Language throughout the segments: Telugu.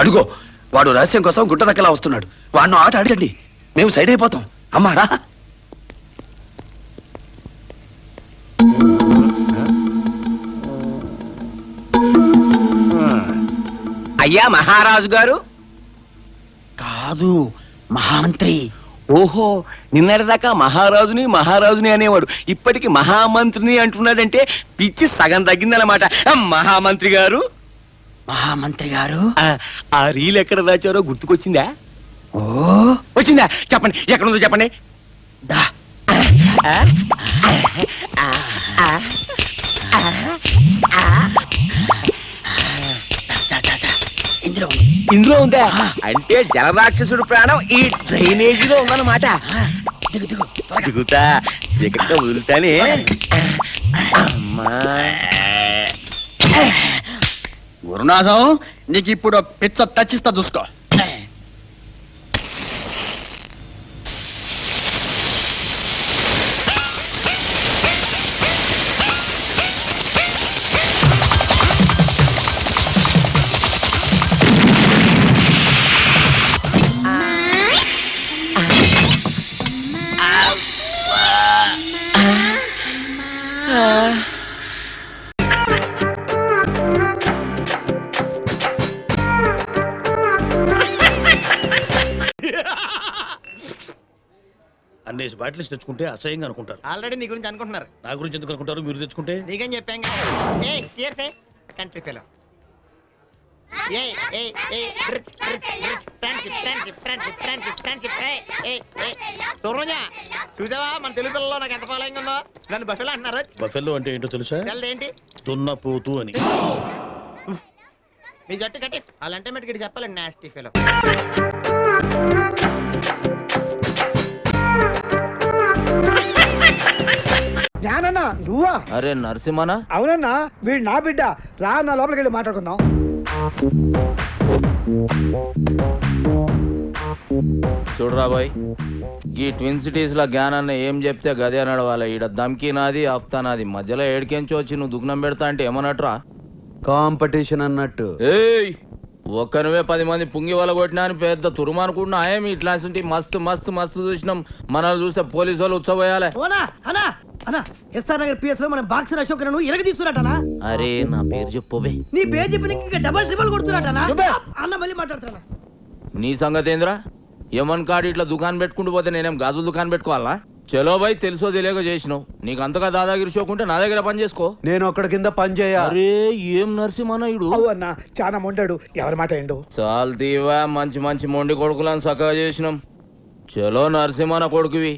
అడుగో వాడు రహస్యం కోసం గుట్ట దక్కలా వస్తున్నాడు. వాడిని ఆట ఆడిచండి, మేము సైడ్ అయిపోతాం. అమ్మారా అయ్యా మహారాజు గారు. కాదు, మహామంత్రి. ఓహో, నిన్నటిదాకా మహారాజుని అనేవాడు, ఇప్పటికి మహామంత్రిని అంటున్నాడంటే పిచ్చి సగం తగ్గిందన్నమాట. మహామంత్రి గారు, మహామంత్రి గారు, ఆ రీల్ ఎక్కడ దాచారో గుర్తుకొచ్చిందా? ఓ వచ్చిందా? చెప్పండి, ఎక్కడుందో చెప్పండి. దా ఇందులో ఉంది. ఇందులో ఉందా? అంటే జలరాక్షసుడు ప్రాణం ఈ డ్రైనేజీలో ఉందన్నమాట. దిగు దిగు దిగుతా, ఎక్కడ వదులుతానే. గురునాథం, నీకు ఇప్పుడు పిచ్చ టచ్చిస్తా, చూసుకో. అన్నేసి బాటిల్స్ తెచ్చుకుంటే అసహ్యంగా అనుకుంటారు. ఆల్రెడీ నీ గురించి అనుకుంటున్నారు. నా గురించి ఎందుకు అనుకుంటారు? మీరు తెచ్చుకుంటే నీకేం చెప్పాం కంట్రీ ఫెలో. చూసావా మన తెలుగు పిల్లల్లో నాకు ఎంత ఫాలోయింగ్ ఉందో? నన్ను బఫెలో అంటున్నారు. బఫెల్లో అంటే ఏంటో తెలుసా? ఏంటి? దున్నపోతు అని. మీ జట్టు కట్టి వాళ్ళంటే మెట్టుకి చెప్పాలండి. Nasty fellow. జ్ఞానన్నా నువ్వా? అరే నరసింహనా? అవునన్నా, వీడు నా బిడ్డ. రా నా లోపలికి వెళ్ళి మాట్లాడుకుందాం. చూడరా బాయ్, ఈ ట్విన్ సిటీస్ లో జ్ఞానాన్ని ఏం చెప్తే గదే నడవాలి. ఈడ దమ్కి నాది, ఆఫ్తా నాది. మధ్యలో ఏడికెంచి వచ్చి నువ్వు దుగ్నం పెడతా అంటే ఏమన్నట్రా? కాంపిటీషన్ అన్నట్టు. ఏయ్, ఒక్కనువే 10 మంది పుంగి వల కొట్టినా అని పెద్ద తురుమనుకుంటున్నా. ఏమి ఇట్లాంటి మస్తు మస్తు మస్తు చూసినాం. మనల్ని చూస్తే పోలీసు వాళ్ళు ఉత్సవయాలే. ఎస్ఆర్ నగర్ పిఎస్ లో మన బాక్సర్ అశోక్ ఇరగ తీసుకురాటనా? అరే నా పేరు చెప్పవే. నీ పేరు చెప్పి ఇంకా డబల్ ట్రిబల్ కొడుతురాటనా? అన్న మళ్ళీ మాట్లాడుతున్నా. నీ సంగతి ఏంద్రా? యమన్ కాడు ఇట్లా దుకాణం పెట్టుకుంటూ పోతే నేనేం గాజులు దుకాణం పెట్టుకోవాలా? చలో బాయ్, తెలుసో తెలియక చేసినావు. నీకు అంతగా దాదాగిరి షోకుంటే నా దగ్గర పని చేసుకో. నేను ఒక్కడి కింద పని చేయ. అరే ఏం నరసింహనాయుడు అన్న, చాలా మొండాడు. ఎవరి మాట ఏండు? చాలు తీవా, మంచి మంచి మొండి కొడుకులను చక్కగా చేసినాం. చలో నరసింహన కొడుకువి,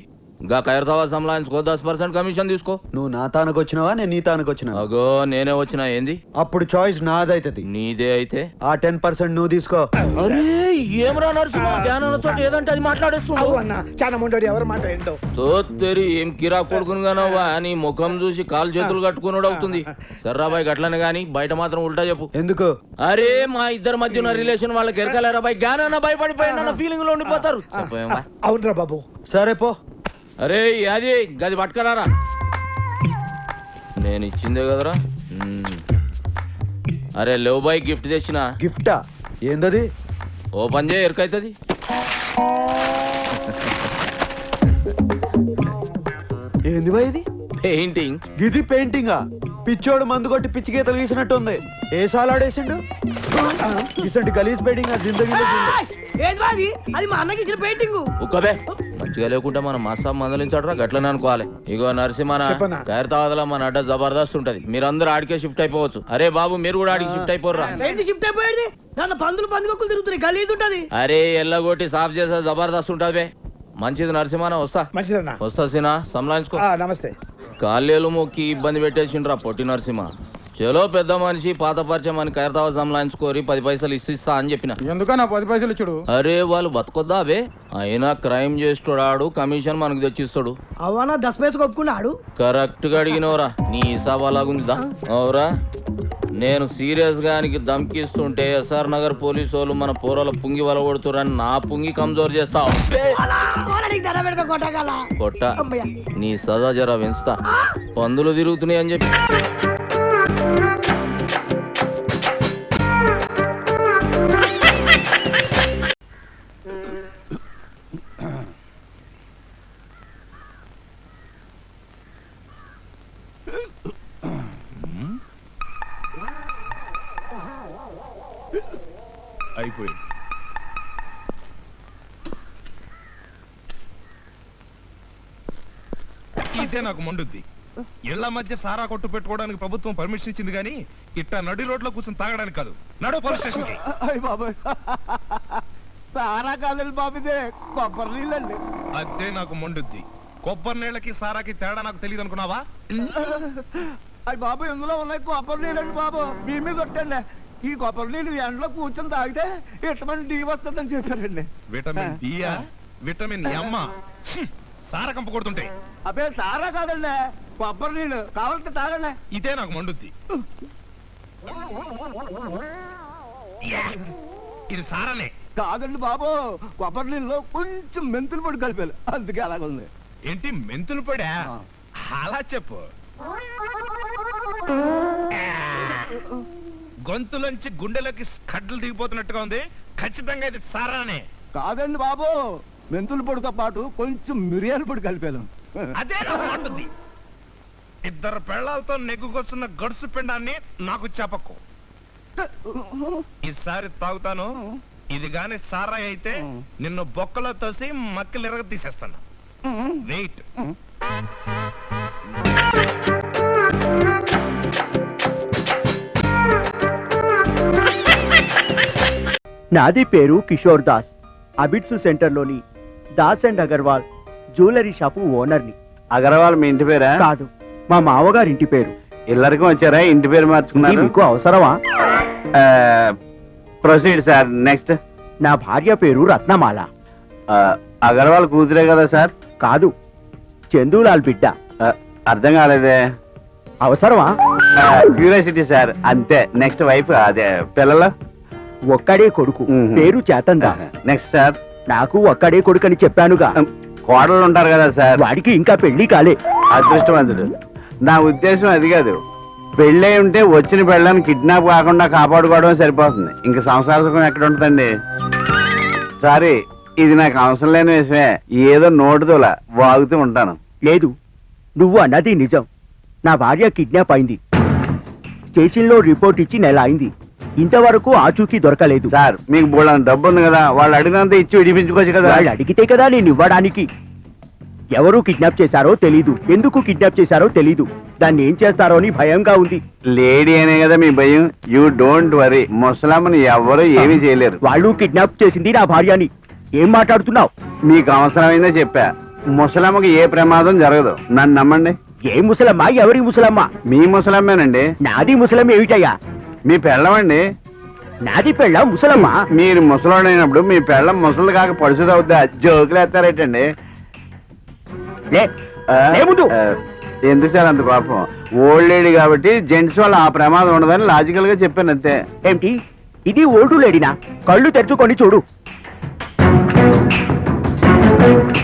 గా ఖైరతాబాద్ సంలాయించుకో, 10% కమిషన్ తీసుకో. నువ్వు నా తానకు వచ్చినావా, నేను నీ తానకు వచ్చినా? అగో నేనే వచ్చినా. ఏంది? అప్పుడు చాయిస్ నాదైతది. నీదే అయితే ఆ 10% నువ్వు తీసుకో. అరే ఏమరా నరసింహ, జ్ఞానంతో ఏదంటే అది మాట్లాడేస్తున్నావు. అన్న, చాలా మొండాడు. ఎవరి మాట ఏండో? తోత్తెరి ఏం కిరా కొడుకును గానవ్వా, నీ ముఖం చూసి కాలు చేతులు కట్టుకున్నాడు అవుతుంది. సర్రాబాయ్ గట్లని గాని బయట మాత్రం ఉల్టా చెప్పు. ఎందుకు? అరే మా ఇద్దరి మధ్య ఉన్న రిలేషన్ వాళ్ళకి ఎరకలేరా బాయ్? జ్ఞానాన్న భయపడిపోయిన ఫీలింగ్ లో ఉండిపోతారు. అవునరా బాబు. సరే పో. అరే అది గది పట్టుకరారా, నేను ఇచ్చిందే కదరా. అరే లేవు బాయ్, గిఫ్ట్ తెచ్చిన. గిఫ్టా? ఏందది? ఓపెన్ చేయ, ఎరకైతుంది. ఏంది బాయ్ ఇది? పెయింటింగ్. గిది పెయింటింగా? పిచ్చోడు మందు కొట్టి పిచ్చి గీతలు గీసినట్టుంది. ఏ సాలాడేసిండు? ఇసంటి గలీజ్ పెయింటింగ్ జిందగీలో అది మా అన్నకి ఇచ్చిన పెయింటింగ్. ఒక్కబే మంచిగా లేకుంటే మనం మస్తాబ్ మందలించాడరా, గట్లనే అనుకోవాలి. ఇగో నరసింహన ఖైరతాబాద్లో మన అడ్డ జబర్దస్త్ ఉంటది. మీరందరూ ఆడికే షిఫ్ట్ అయిపోవచ్చు. అరే బాబు మీరు కూడా ఆడికి షిఫ్ట్ అయిపోర్రా. షిఫ్ట్ అయిపోయేది దాని పందులు పందుకొక్కులు తిరుగుతున్నాయి, గలీజ్ ఉంటది. అరే ఎల్లగొట్టి సాఫ్ చేసే జబర్దస్త్ ఉంటది బే. మంచిది నరసింహన, వస్తా. మంచిదన్నా, వస్తా సినా, సంలాయించుకో. నమస్తే. కాళ్ళేలు మొక్కి ఇబ్బంది పెట్టేసిండ్రా పొట్టి నరసింహ. చలో పెద్ద మనిషి పాత పరిచయం అని ఖైరతావా సంలాయించుకోరి 10 పైసలు ఇస్తా అని చెప్పిన. ఎందుకన్నా 10 పైసలు ఇచ్చుడు? అరే వాళ్ళు బతకొద్దా అవే, అయినా క్రైమ్ చేస్తాడు కమిషన్ మనకు తెచ్చిస్తాడు. అవనా 10 పైసలు ఒప్పుకున్నాడు. కరెక్ట్ గా అడిగినవరా, నీ హిసాబ్ అలాగుందిదా? అవురా, నేను సీరియస్ గా ధమ్కిస్తుంటే ఎస్ఆర్ నగర్ పోలీసు వాళ్ళు మన పోరల పుంగి వలగొడుతురని నా పుంగి కమ్జోర్ చేస్తావు. కొట్ట నీ సదా జరా పెంచుతా, పందులు తిరుగుతున్నాయి అని చెప్పి. అయిపోయింది. ఇదే నాకు మండుద్ది. ఇళ్ల మధ్య సారా కొట్టు పెట్టుకోవడానికి ప్రభుత్వం పర్మిషన్ ఇచ్చింది కానీ ఇట్టా నడి రోడ్లో కూర్చొని తాగడానికి కాదు. నడు పోలీస్ స్టేషన్ కి. సారా కాదండి బాబుదే, కొబ్బరి నీళ్ళండి. అదే నాకు మండుద్ది. కొబ్బరి నీళ్ళకి సారాకి తేడా నాకు తెలియదు అనుకున్నావా? అయ్యి బాబు ఇందులో ఉన్నాయి కొబ్బరి నీళ్ళండి బాబు, మీ మీద కొట్టండి. ఈ కొబ్బరి నీళ్ళు ఎండలో కూర్చొని తాగితే విటమిన్ డి వస్తుందని చెప్పారండి. విటమిన్ డియా, విటమిన్ ఎమ్ సారా కంప కొడుతుంటాయి. అబ్బే సారా కాదండి, కొబ్బరి నీళ్ళు కావాలంటే తాగండి. ఇదే నాకు మండుద్ది. ఇది సారానే కాదండి బాబు, కొబ్బరి నీళ్ళు కొంచెం మెంతులు పొడి కలిపారు, అందుకే అలాగుంది. ఏంటి మెంతులు పొడా? అలా చెప్పు. గొంతులోంచి గుండెలోకి కడ్డలు దిగిపోతున్నట్టుగా ఉంది. ఖచ్చితంగా ఇది సారానే. కాదండి బాబు, మెంతుల పొడితో పాటు కొంచెం మిరియాల పొడి కలిపాను. అదే నాకు మండుద్ది. ఇద్దరు పెళ్ళాలతో నెగ్గుకొస్తున్న గడుసు పిండాన్ని నాకు చెప్పకు. ఈసారి తాగుతాను. ఇది గాని సారాయి అయితే నిన్ను బొక్కలో తోసి మక్కలు ఎరగ తీసేస్తాను. వెయిట్. నాది పేరు కిషోర్ దాస్. అబిడ్సు సెంటర్లోని Das and Agarwal jewellery shop ఓనర్ని. అగర్వాల్ మీ ఇంటి పేరా? కాదు, మా మామగారి ఇంటి పేరు. ఇల్లరికం వచ్చారా? ఇంటి పేరు మార్చుకున్నారు. మీకు అవసరమా? Proceed sir. నెక్స్ట్. నా భార్య పేరు రత్నమాల. అగర్వాల్ కూతురే కదా సార్? కాదు, చందూలాల్ బిడ్డ. అర్థం కాలేదే. అవసరమా? క్యూరియాసిటీ సార్, అంతే. నెక్స్ట్ వైఫ్, అదే పిల్లలు? ఒక్కడే కొడుకు, పేరు చేతన్ దాస్. Next sir. నాకు ఒక్కడే కొడుకు అని చెప్పానుగా. కోడలు ఉంటారు కదా సార్? వాడికి ఇంకా పెళ్లి కాలే. అదృష్టవంతుడు. నా ఉద్దేశం అది కాదు. పెళ్ళై ఉంటే వచ్చిన పెళ్ళని కిడ్నాప్ కాకుండా కాపాడుకోవడం సరిపోతుంది. ఇంక సంసార సుఖం ఎక్కడ ఉంటుందండి? సారీ, ఇది నాకు అవసరం లేని విషయమే. ఏదో నోటుతోలా వాగుతూ ఉంటాను. లేదు, నువ్వు అన్నది నిజం. నా భార్య కిడ్నాప్ అయింది. స్టేషన్లో రిపోర్ట్ ఇచ్చి నెల అయింది. ఇంతవరకు ఆచూకీ దొరకలేదు. సార్, మీకు బోళ్ళంత డబ్బు ఉంది కదా, వాళ్ళు అడిగినంత ఇచ్చి విడిపించుకోవచ్చు కదా. వాళ్ళు అడిగితే కదా నేను ఇవ్వడానికి. ఎవరు కిడ్నాప్ చేశారో తెలీదు, ఎందుకు కిడ్నాప్ చేశారో తెలీదు. దాన్ని ఏం చేస్తారో అని భయంగా ఉంది. లేడీ అనే కదా మీ భయం. You don't worry. ముసలామని ఎవరు ఏమీ చేయలేరు. వాళ్ళు కిడ్నాప్ చేసింది నా భార్యని. ఏం మాట్లాడుతున్నావు? మీకు అవసరమైందే చెప్పా. ముసలమ్మకి ఏ ప్రమాదం జరగదు, నన్ను నమ్మండి. ఏ ముసలమ్మ? ఎవరి ముసలమ్మ? మీ ముసలమ్మేనండి. నాది ముసలం ఏమిటయ్యా? మీ పెళ్ళమండి. నాది పెళ్ళ ముసలమ్మ. మీరు ముసలోడైనప్పుడు మీ పెళ్ళం ముసలు కాక పడుచుదవుద్దా? జోకులు ఎత్తారేటండి. ముందు ఎందుకు సార్ అంత పాపం? ఓల్డ్ లేడీ కాబట్టి జెంట్స్ వల్ల ఆ ప్రమాదం ఉండదని లాజికల్ గా చెప్పాను అంతే. ఏమిటి ఇది? ఓల్డ్ లేడీనా? కళ్ళు తెరుచుకొని చూడు.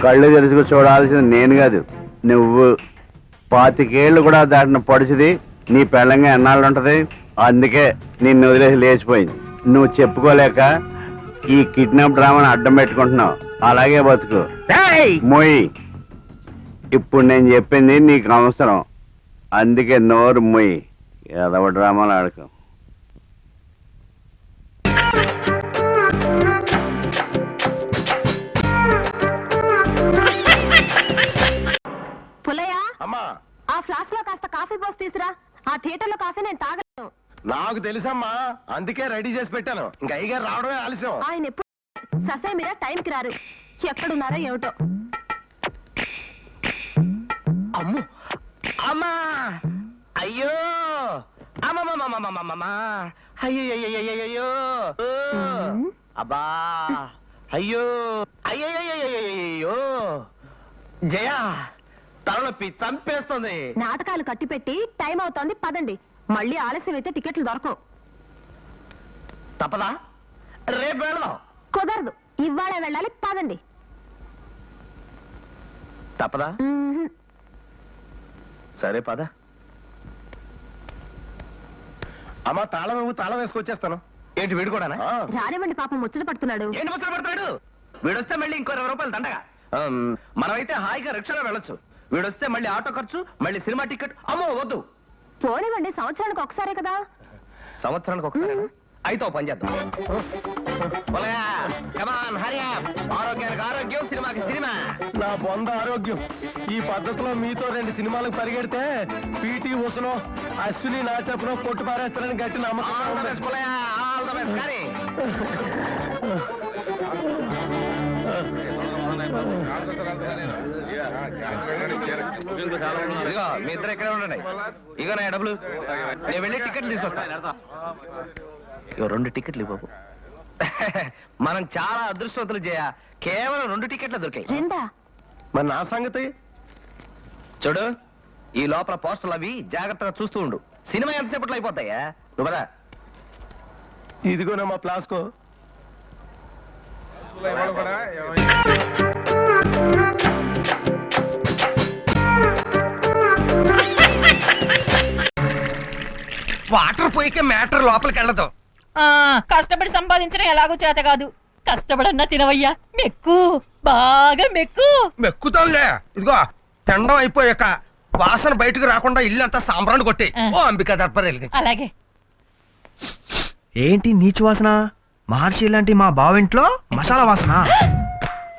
కళ్ళు తెరుచుకు చూడాల్సింది నేను కాదు, నువ్వు. 25 ఏళ్ళు కూడా దాటిన పడుచుది నీ పెళ్ళంగా ఎన్నాళ్ళు ఉంటది? అందుకే నిన్ను వదిలేసి లేచిపోయింది. నువ్వు చెప్పుకోలేక ఈ కిడ్నాప్ డ్రామాను అడ్డం పెట్టుకుంటున్నావు. అలాగే బతుకు. మొయ్. ఇప్పుడు నేను చెప్పింది నీకు అవసరం, అందుకే నోరు మొయ్. ఏదవ డ్రామాలు ఆడకు. పుల్లయ్య, అమ్మా, ఆ ఫ్లాస్క్ లో కాస్త కాఫీ బాక్స్ తీసురా. ఆ థియేటర్ లో కాఫీ నేను తాగను. నాకు తెలుసమ్మా, అందుకే రెడీ చేసి పెట్టాను. ఇంకా అయ్యగారు రావడమే ఆలస్యం. ఆయన ఎప్పుడు ససై మీరా టైంకి రారు. ఎక్కడున్నారో ఏమిటో. అమ్ము, అమ్మా, అయ్యో, అమ్మమ్మమ్మమ్మమ్మమ్మమ్మా. అయ్యయ్యయ్యయ్యయ్యో. ఓ. అబ్బా అయ్యో అయ్యయ్యయ్యయ్యో. జయ తలనొప్పి చంపేస్తుంది. నాటకాలు కట్టిపెట్టి టైం అవుతోంది, పదండి. మళ్ళీ ఆలస్యం అయితే టికెట్లు దొరకవు. తప్పదా? రేపు వెళదాం. కుదరదు, ఇవాళే వెళ్ళాలి, పదండి. తప్పదా? సరే పద. అమ్మా తాళం వేసుకొచ్చేస్తాను. ఏంటి వీడు కూడా? రానివ్వండి, పాపం ముచ్చట పడుతున్నాడు. ఏంటి ముచ్చట పడతాడు? వీడొస్తే మళ్ళీ ఇంకో 20 రూపాయలు దండగా. మనమైతే హాయిగా రిక్షాలో వెళ్ళొచ్చు. వీడొస్తే మళ్ళీ ఆటో ఖర్చు, మళ్ళీ సినిమా టికెట్. అమ్మో వద్దు. పోనివ్వండి, సంవత్సరానికి ఒకసారే కదా. సంవత్సరానికి ఒకసారి అయితే ఓ పని చేద్దాం. ఆరోగ్యానికి ఆరోగ్యం, సినిమాకి సినిమా. నా బొంద ఆరోగ్యం. ఈ పద్ధతిలో మీతో 2 సినిమాలకు పరిగెడితే పీటీ ఉసనో అశ్విని నా చెప్పనో కొట్టు పారేస్తానని గట్టి నమ్మకం. ఇదిగో మీ ఇద్దరు ఎక్కడే ఉండండి. ఇగో నా డబ్బులు. నేను వెళ్ళి టికెట్లు తీసుకొస్తా. ఇగో 2 టికెట్లు బాబు. మనం చాలా అదృష్టవంతులు చేయ. కేవలం 2 టికెట్లు దొరికాయి. మరి నా సంగతి చూడు. ఈ లోపల పోస్టర్లు అవి జాగ్రత్తగా చూస్తూ ఉండు. సినిమా ఎంతసేపట్లో అయిపోతాయా? నువ్వు కదా. ఇదిగోనా మా ప్లాస్కో. వాటర్ పోయికే మ్యాటర్ లోపలికి వెళ్ళదు. కష్టపడి సంపాదించడం ఎలాగో చేత కాదు. కష్టపడన్నా తినవయ్యా, మెక్కు, బాగా మెక్కు. మెక్కుతాంలే. ఇదిగో తినడం అయిపోయాక వాసన బయటకు రాకుండా ఇల్లు అంతా సాంబ్రాన్ని కొట్టి ఓ అంబికా దర్బార్ వెలిగించు. అలాగే. ఏంటి నీచు వాసన? మహర్షి లాంటి మా బావింట్లో మసాలా వాసన.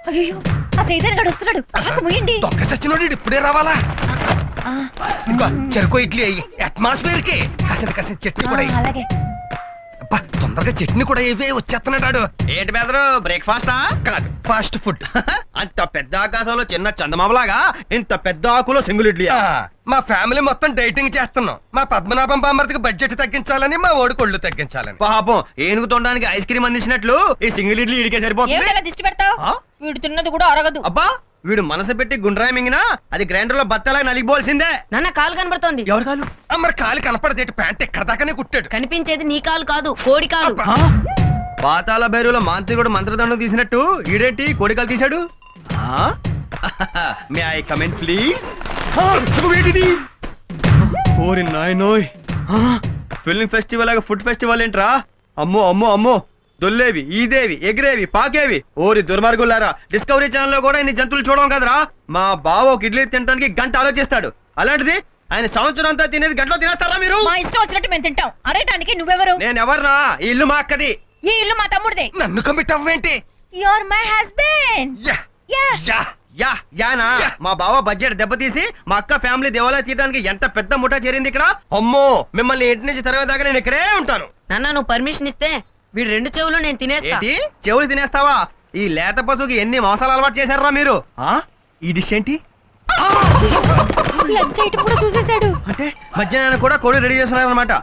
అయ్యో, ఆ సైదన్ గడు వస్తున్నాడు. ఆకు ముయ్యండి. దొక్క సచ్చినోడు ఇప్పుడే రావాలా? ఇంకా చెరుకు ఇడ్లీ అయ్యి అట్మాస్ఫియర్ కి కాసిన చట్నీ కూడా అయ్యి. అలాగే. తొందరగా చట్నీ కూడా ఇవే వచ్చేస్తున్నాడు. ఏంటి బెదరు బ్రేక్ఫాస్టా? కాదు, ఫాస్ట్ ఫుడ్. అంత పెద్ద ఆకాశంలో చిన్న చందమామలాగా ఇంత పెద్ద ఆకులో సింగిల్ ఇడ్లీ. మా ఫ్యామిలీ మొత్తం డైటింగ్ చేస్తున్నాం. మా పద్మనాభం బామ్మర్తికి బడ్జెట్ తగ్గించాలని, మా ఓడి కొళ్ళు తగ్గించాలని. పాపం ఏనుగు తొండడానికి ఐస్ క్రీమ్ అందించినట్లు ఈ సింగిల్ ఇడ్లీ ఇడికే సరిపోతుంది. ఏమిటలా దిష్టి పెడతావు? వీడు తిన్నది కూడా అరగదు. అబ్బా, వీడు మనసు పెట్టి గుండ్రాయి మింగినా అది గ్రైండర్ లో బత్తలాగా నలిగిపోవాల్సిందే. నాన్న కాలు కనబడుతోంది. ఎవరు కాలు? మరి కాలు కనపడదేటి? ప్యాంట్ ఎక్కడ దాకానే కుట్టాడు. కనిపించేది నీ కాలు కాదు, కోడి కాలు. పాతాల భైరులో మాంత్రికుడు మంత్రదండం తీసినట్టు ఈడేంటి కోడికలు తీశాడు? May I comment please? ఓరి నాయనోయ్, ఫిల్మ్ ఫెస్టివల్ లాగా ఫుడ్ ఫెస్టివల్ ఏంట్రా? అమ్మో అమ్మో అమ్మో, దొల్లేవి, ఈదేవి, ఎగిరేవి, పాకేవి. ఓరి దుర్మార్గులారా, డిస్కవరీ ఛానల్ లో కూడా ఇన్ని జంతువులు చూడడం కదరా. మా బావ ఒక ఇడ్లీ తినడానికి గంట ఆలోచిస్తాడు. అలాంటిది ఆయన సంవత్సరం అంతా తినేది గంటలో తినేస్తారా మీరు? మా ఇష్టం వచ్చినట్టు మేము తింటాం. అరేటానికి నువ్వెవరు? నేను ఎవర్నా? ఈ ఇల్లు మా అక్కది. ఈ ఇల్లు మా తమ్ముడిదే. నన్ను కమిట్ అవ్వేంటి? You're my husband. యానా మా బావ బడ్జెట్ దెబ్బతీసి మా అక్క ఫ్యామిలీ దేవాలయం తీయడానికి ఎంత పెద్ద ముఠా చేరింది ఇక్కడ. అమ్మో, మిమ్మల్ని ఇంటి నుంచి తరవేదాకా నేను ఇక్కడే ఉంటాను. నాన్న, నువ్వు పర్మిషన్ ఇస్తే వీడు 2 చెవులు నేను తినేస్తా. ఏంటి చెవులు తినేస్తావా? ఈ లేత పశువుకి ఎన్ని మోసాలు అలవాటు చేశారా మీరు? ఈ డిష్ ఏంటి? లంచ్ ఐటమ్ కూడా చూసేశాడు. అంటే మధ్యాహ్నం కూడా కోడి రెడీ చేస్తున్నారు అనమాట.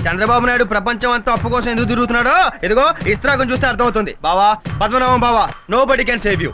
చంద్రబాబు నాయుడు ప్రపంచం అంతా అప్పు కోసం ఎందుకు తిరుగుతున్నాడో ఇదిగో ఇస్త్రాగం చూస్తే అర్థమవుతుంది. బావా, పద్మనాభం బావా, nobody can save you.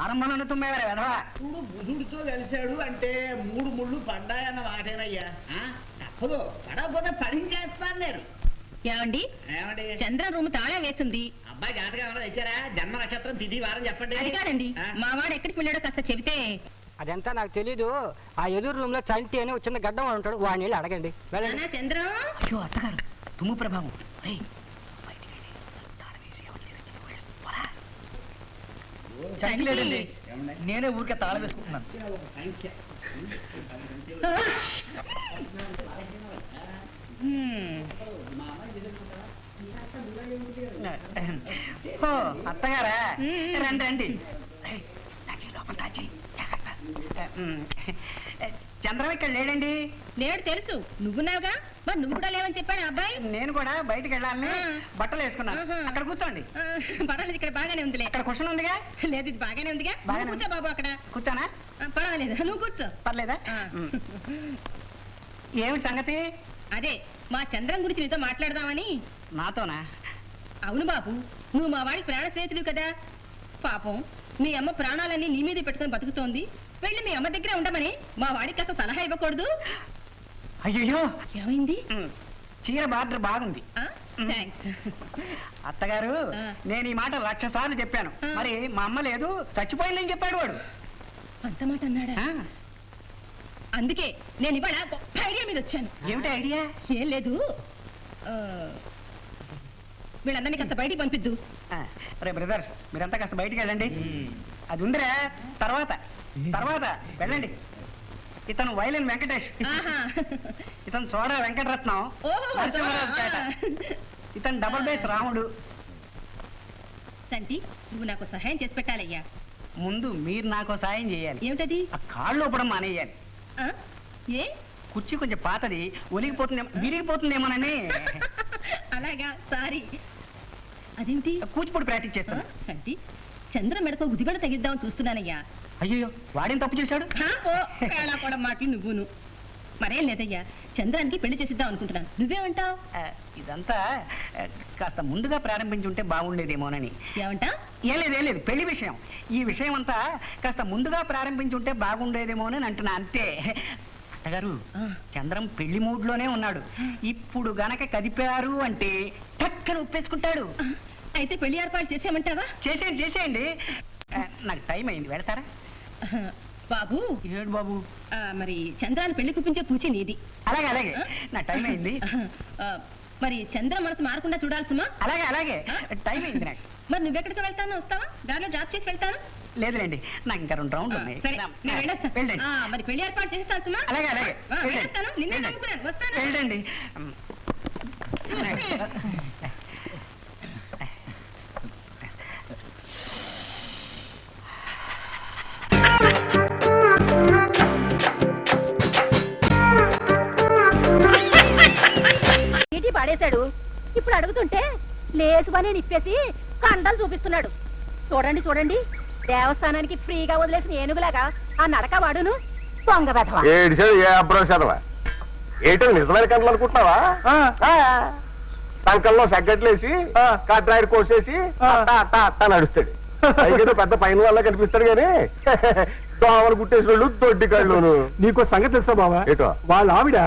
ఆరంభంలోనే తుమ్మేవారే వెధవా. చూడు, బుధుడితో కలిశాడు అంటే 3 ముళ్ళు పడ్డాయన్న మాటేనయ్యా. తప్పదు, పడకపోతే పని చేస్తాను నేను. ఏమండి, ఏమండి? చంద్ర రూమ్ తాళం వేసింది. అబ్బాయి జాతకం ఏమైనా తెచ్చారా? జన్మ నక్షత్రం తిథి వారం చెప్పండి. అది కాదండి, మా వాడు ఎక్కడికి వెళ్ళాడో కాస్త చెబితే. అదంతా నాకు తెలీదు. ఆ ఎదురు రూమ్ లో చంటి అని చిన్న గడ్డం వాడు ఉంటాడు, వాడిని వెళ్ళి అడగండి. చంద్ర, అయ్యో అత్తగారు, తుమ్ము ప్రభావం. చంటి. నేనే ఊరికే తాళం వేసుకుంటున్నాను. ఓ, అత్తగారా రండి రండి. చంద్రం ఇక్కడ లేడండి. లేడు తెలుసు, నువ్వున్నావుగా, మరి నువ్వు కూడా లేవని చెప్పాడు అబ్బాయి. నేను కూడా బయటికి వెళ్ళాలని బట్టలు వేసుకున్నాను. అక్కడ కూర్చోండి. పర్వాలేదు, ఇక్కడ బాగానే ఉందిలే. అక్కడ కుషన్ ఉందిగా. లేదు, ఇది బాగానే ఉందిగా. బాగానే నువ్వు కూర్చో బాబు అక్కడ. కూర్చోనా? పర్వాలేదు, నువ్వు కూర్చో. పర్లేదా? ఏమిటి సంగతి? అదే మా చంద్రం గురించి నీతో మాట్లాడదామని. నాతోనా? అవును బాబు, నువ్వు మా వాడికి ప్రాణ స్నేహితుడు కదా. పాపం మీ అమ్మ ప్రాణాలన్నీ నీ మీదే పెట్టుకుని బతుకుతోంది. వెళ్ళి మీ అమ్మ దగ్గరే ఉండమని మా వాడికి కాస్త సలహా ఇవ్వకూడదు? అయ్యో, ఏమైంది? చీర బార్డర్ బాగుంది. థాంక్స్. అత్తగారు, నేను ఈ మాట 1,00,000 సార్లు చెప్పాను. మరి మా అమ్మ లేదు, చచ్చిపోయిందని చెప్పాడు వాడు. అంత మాట అన్నాడా? అందుకే నేను ఇవాళ గొప్ప ఐడియా మీద వచ్చాను. ఏమిటి ఐడియా? ఏం లేదు, వీళ్ళందరినీ కాస్త బయటికి పంపిద్దు. రే బ్రదర్స్, మీరంతా కాస్త బయటికి వెళ్ళండి. అది ఉందిరా, తర్వాత తర్వాత వెళ్ళండి. ఇతను వైలిన్ వెంకటేష్, ఇతను సోడా వెంకటరత్నం, నరసింహరాజు పేట. ఇతను డబుల్ బేస్ రాముడు. సంటి, నువ్వు నాకు సహాయం చేసి పెట్టాలయ్యా. ముందు మీరు నాకు సాయం చేయాలి. ఏమిటది? ఆ కాళ్ళు ఊపడం మానేయాలి. ఏ? కుర్చీ కొంచెం పాతది, ఒలిగిపోతుందేమో, విరిగిపోతుందేమోనని. అలాగా, సారీ. అదేమిటి? కూచిపూడి ప్రాక్టీస్ చేస్తాను. సంటి, చంద్ర మెడతో గుదిబెడ తగిద్దామని చూస్తున్నానయ్యా. అయ్యో, వాడేం తప్పు చేశాడు? కూడా మాటలు నువ్వును. మరేం లేదయ్యా, చంద్రానికి పెళ్లి చేసిద్దాం అనుకుంటున్నాను. నువ్వేమంటావు? ఇదంతా కాస్త ముందుగా ప్రారంభించి ఉంటే బాగుండేదేమోనని. ఏమంటా? ఏం లేదు, పెళ్లి విషయం. ఈ విషయం అంతా కాస్త ముందుగా ప్రారంభించి ఉంటే బాగుండేదేమోనని అంటున్నా, అంతే. అత్తగారు, చంద్రం పెళ్లి మూడ్ లోనే ఉన్నాడు. ఇప్పుడు గనక కదిపారు అంటే టక్కన ఒప్పేసుకుంటాడు. అయితే పెళ్లి ఏర్పాటు చేసేయమంటావా? చేసేయండి. నాకు టైం అయింది, వెళ్తారా? బాబు. ఏడు బాబు? మరి చంద్రాన్ని పెళ్లి కుప్పించే పూచి నీది. అలాగే, నా టైం అయింది. మరి చంద్ర మనసు మారకుండా చూడాలి సుమా. అలాగే, టైం అయింది నాకు. మరి నువ్వెక్కడికి వెళ్తాను, వస్తావా? దారిలో డ్రాప్ చేసి వెళ్తాను. లేదులేండి, నాకు ఇంకా 2 రౌండ్లు ఉన్నాయి. సరే, నేను వెళ్ళొస్తాను. వెళ్ళండి. మరి పెళ్లి ఏర్పాటు చేస్తాను సుమా. అలాగే, వెళ్ళొస్తాను. నిన్నే నమ్ముకున్నాను, వస్తాను. వెళ్ళండి. చీటీ పడేశాడు. ఇప్పుడు అడుగుతుంటే లేసు పని నిప్పేసి కండలు చూపిస్తున్నాడు. చూడండి, దేవస్థానానికి ఫ్రీగా వదిలేసిన ఏనుగులాగా ఆ నడక వాడును. దొంగ వెధవ. ఏంటో నిజమైన కంటలు అనుకుంటున్నావా? సంకల్లో సగ్గట్లేసి కట్రాయిడ్ కోసేసి అట్టా నడుస్తాడు. పైకేదో పెద్ద పైన వల్ల కనిపిస్తాడు గానీ దోమలు గుట్టేసిన వాళ్ళు దొడ్డి కళ్ళును. నీకో సంగతి తెలుసా బావా? ఏటో? వాళ్ళ ఆవిడ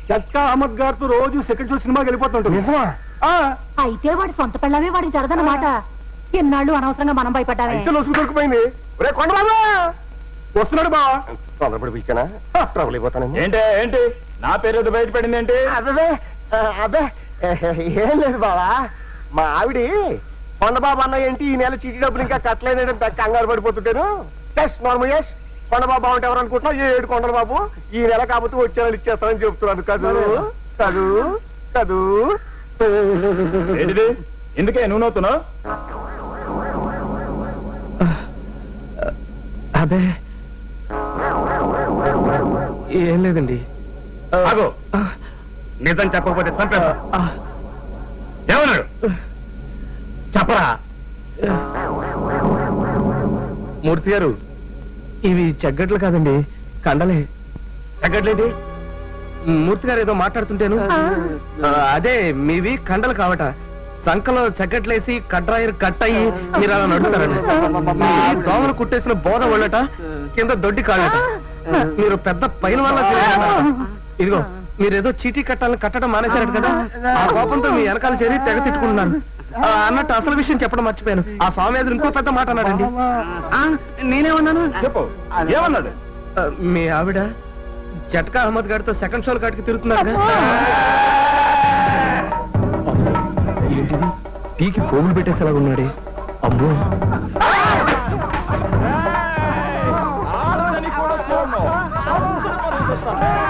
జట్కా అహ్మద్ గారితో రోజు సెకండ్ షో సినిమాకి వెళ్ళిపోతుంటాడు. నిజమా? అయితే వాడి సొంత పిల్లమే వాడికి జరదన్నమాట. ఎన్నాళ్ళు అనవసరంగా మనం భయపడ్డామే. అయితే లొసుగు దొరికిపోయింది. రే కొండబాబా, వస్తున్నాడు బావా. తొందరపడి పిలిచానా? ట్రబుల్ అయిపోతాను. ఏంటి నా పేరు బయటపడింది ఏంటి? అదే ఏం లేదు బావా, మా ఆవిడి కొండబాబు అన్న ఏంటి ఈ నెల చీటీ డబ్బులు ఇంకా కట్టలేదంటే కంగారు పడిపోతుంటాను. నార్మల్ కొండబాబు అంటే ఎవరు అనుకుంటున్నావు? 7 కొండల బాబు ఈ నెల కాకపోతే వచ్చే నెల ఇచ్చేస్తానని చెప్తున్నాను. కదూ ఎందుకే నువ్వు నవ్వుతున్నావు? అదే ఏం లేదండి. నిజం చెప్పకపోతే చంపేస్తా. ఏమన్నాడు చెప్పరా? మూర్తి గారు, ఇవి చెగ్గట్లు కాదండి, కండలే. చెగ్గట్లేంటి? మూర్తి గారు ఏదో మాట్లాడుతుంటేను. అదే మీవి కండలు కావట. సంకలో చెగ్గట్లేసి కట్రాయర్ కట్ అయ్యి మీరు అలా నడుస్తారండి. దోమలు కుట్టేసిన బోధ వాళ్ళట, కింద దొడ్డి కాళ్ళట. మీరు పెద్ద పైన వల్ల ఇదిగో మీరేదో చీటీ కట్టాలని కట్టడం మానేశారట కదా, ఆ కోపంతో మీ వెనకాల చేరి తెగ తిట్టుకుంటున్నాను. అన్నట్టు అసలు విషయం చెప్పడం మర్చిపోయాను. ఆ స్వామి ఇంకో పెద్ద మాట అన్నాడండి. నేనేమన్నాను చెప్పు, ఏమన్నాడు? మీ ఆవిడ జట్కా అహ్మద్ గారితో సెకండ్ షోల కాటికి తిరుగుతున్నారు. ఏంటిది, టీకి పోగులు పెట్టేసేలాగా ఉన్నాడే. అమ్మో, బాబోయ్.